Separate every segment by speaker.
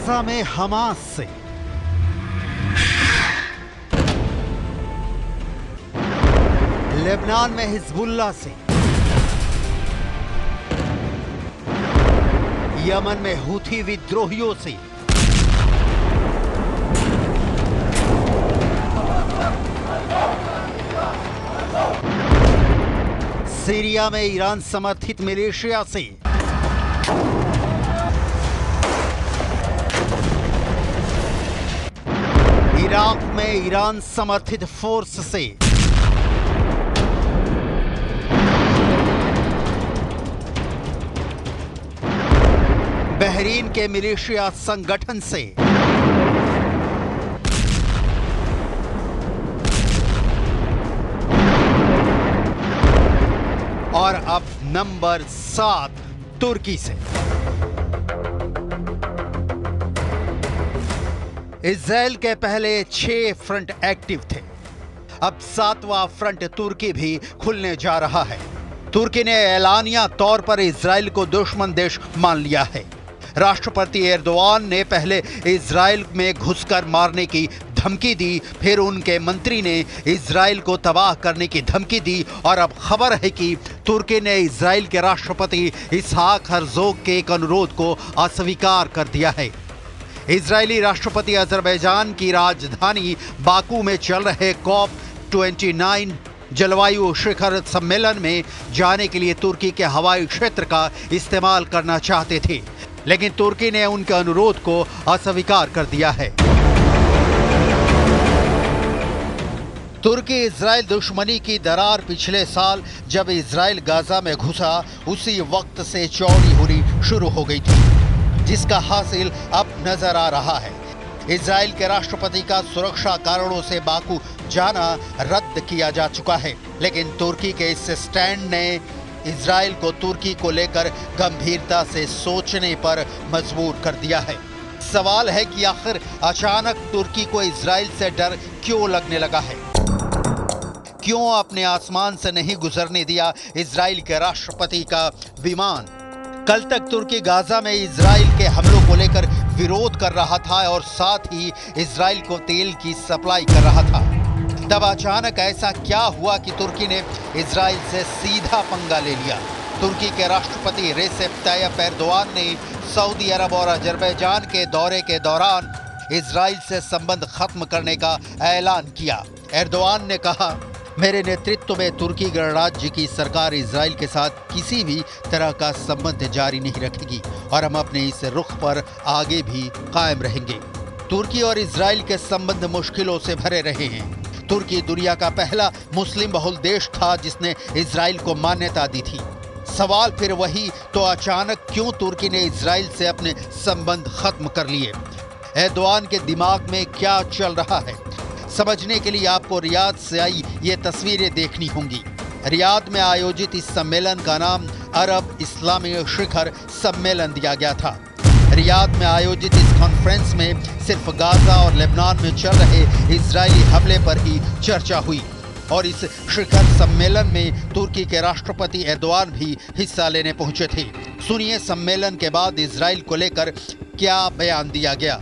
Speaker 1: Gaza में Hamas से, Lebanon में हिजबुल्लाह से, यमन में हूथी विद्रोहियों से, सीरिया में ईरान समर्थित मिलिशिया से, इराक में ईरान समर्थित फोर्स से, बहरीन के मिलिशिया संगठन से, और अब नंबर 7 तुर्की से। इजराइल के पहले 6 फ्रंट एक्टिव थे, अब 7वां फ्रंट तुर्की भी खुलने जा रहा है। तुर्की ने ऐलानिया तौर पर इजराइल को दुश्मन देश मान लिया है। राष्ट्रपति एर्दोआन ने पहले इजराइल में घुसकर मारने की धमकी दी, फिर उनके मंत्री ने इजराइल को तबाह करने की धमकी दी, और अब खबर है कि तुर्की ने इजराइल के राष्ट्रपति इसहाक हर्जोग के एक अनुरोध को अस्वीकार कर दिया है। इजरायली राष्ट्रपति अजरबैजान की राजधानी बाकू में चल रहे COP29 जलवायु शिखर सम्मेलन में जाने के लिए तुर्की के हवाई क्षेत्र का इस्तेमाल करना चाहते थे, लेकिन तुर्की ने उनके अनुरोध को अस्वीकार कर दिया है। तुर्की इजराइल दुश्मनी की दरार पिछले साल जब इजराइल गाजा में घुसा उसी वक्त से चौड़ी होनी शुरू हो गई थी, जिसका हासिल अब नजर आ रहा है। इजराइल के राष्ट्रपति का सुरक्षा कारणों से बाकू जाना रद्द किया जा चुका है, लेकिन तुर्की के इस स्टैंड ने इजराइल को तुर्की को लेकर गंभीरता से सोचने पर मजबूर कर दिया है। सवाल है कि आखिर अचानक तुर्की को इजराइल से डर क्यों लगने लगा है? क्यों अपने आसमान से नहीं गुजरने दिया इजराइल के राष्ट्रपति का विमान? कल तक तुर्की गाजा में इजराइल के हमलों को लेकर विरोध कर रहा था और साथ ही इजराइल को तेल की सप्लाई कर रहा था। तब अचानक ऐसा क्या हुआ कि तुर्की ने इजराइल से सीधा पंगा ले लिया? तुर्की के राष्ट्रपति रेसेप ताय्यप एर्दोआन ने सऊदी अरब और अजरबैजान के दौरे के दौरान इजराइल से संबंध खत्म करने का ऐलान किया। एर्दोआन ने कहा, मेरे नेतृत्व में तुर्की गणराज्य की सरकार इजराइल के साथ किसी भी तरह का संबंध जारी नहीं रखेगी और हम अपने इस रुख पर आगे भी कायम रहेंगे। तुर्की और इजराइल के संबंध मुश्किलों से भरे रहे हैं। तुर्की दुनिया का पहला मुस्लिम बहुल देश था जिसने इजराइल को मान्यता दी थी। सवाल फिर वही, तो अचानक क्यों तुर्की ने इजराइल से अपने संबंध खत्म कर लिए? एर्दोआन के दिमाग में क्या चल रहा है? समझने के लिए आपको रियाद से आई ये तस्वीरें देखनी होंगी। रियाद में आयोजित इस सम्मेलन का नाम अरब इस्लामी शिखर सम्मेलन दिया गया था। रियाद में आयोजित इस कॉन्फ्रेंस में सिर्फ गाजा और लेबनान में चल रहे इजरायली हमले पर ही चर्चा हुई, और इस शिखर सम्मेलन में तुर्की के राष्ट्रपति एर्दोआन भी हिस्सा लेने पहुंचे थे। सुनिए सम्मेलन के बाद इजराइल को लेकर क्या बयान दिया गया।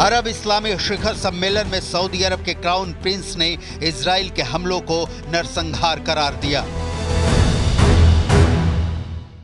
Speaker 1: अरब इस्लामी शिखर सम्मेलन में सऊदी अरब के क्राउन प्रिंस ने इजराइल के हमलों को नरसंहार करार दिया।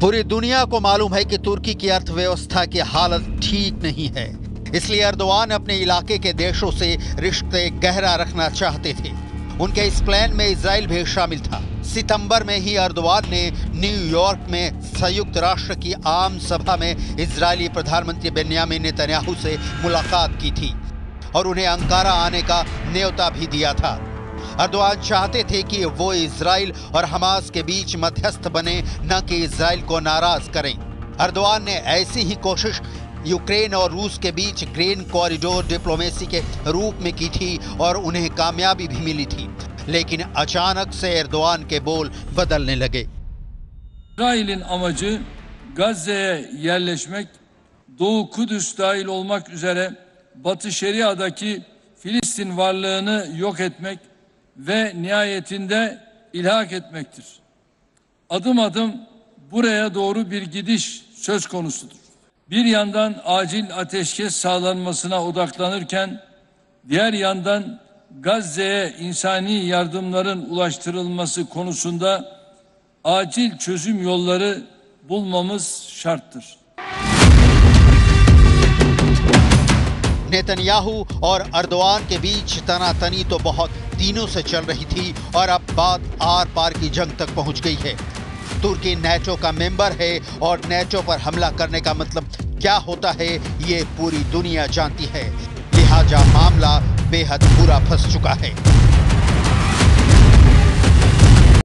Speaker 2: पूरी दुनिया को मालूम है कि तुर्की की अर्थव्यवस्था की हालत ठीक नहीं है।
Speaker 1: इसलिए एर्दोआन अपने इलाके के देशों से रिश्ते गहरा रखना चाहते थे। उनके इस प्लान में इजराइल भी शामिल था। सितंबर में ही एर्दोआन ने न्यूयॉर्क में संयुक्त राष्ट्र की आम सभा में इजरायली प्रधानमंत्री बेन्यामिन नेतन्याहू से मुलाकात की थी और उन्हें अंकारा आने का न्योता भी दिया था। एर्दोआन चाहते थे कि वो इजराइल और हमास के बीच मध्यस्थ बने, न कि इजराइल को नाराज करें। एर्दोआन ने ऐसी ही कोशिश यूक्रेन और रूस के बीच ग्रीन कॉरिडोर डिप्लोमेसी के रूप में की थी और उन्हें कामयाबी भी मिली थी। लेकिन अचानक से एर्दोआन के बोल बदलने लगे।
Speaker 3: İsrail'in amacı Gazze'ye yerleşmek, Doğu Kudüs dahil olmak üzere Batı Şeria'daki Filistin varlığını yok etmek ve nihayetinde ilhak etmektir. Adım adım buraya doğru bir gidiş söz konusudur. Bir yandan acil ateşkes sağlanmasına odaklanırken, diğer yandan Gazze'ye insani yardımların ulaştırılması konusunda acil çözüm yolları bulmamız şarttır.
Speaker 1: Netanyahu और Erdogan के बीच तनातनी तो बहुत दिनों से चल रही थी और अब बात आर पार की जंग तक पहुंच गई है। तुर्की नेटो का मेंबर है और नेटो पर हमला करने का मतलब क्या होता है ये पूरी दुनिया जानती है। लिहाजा मामला बेहद बुरा फंस चुका है।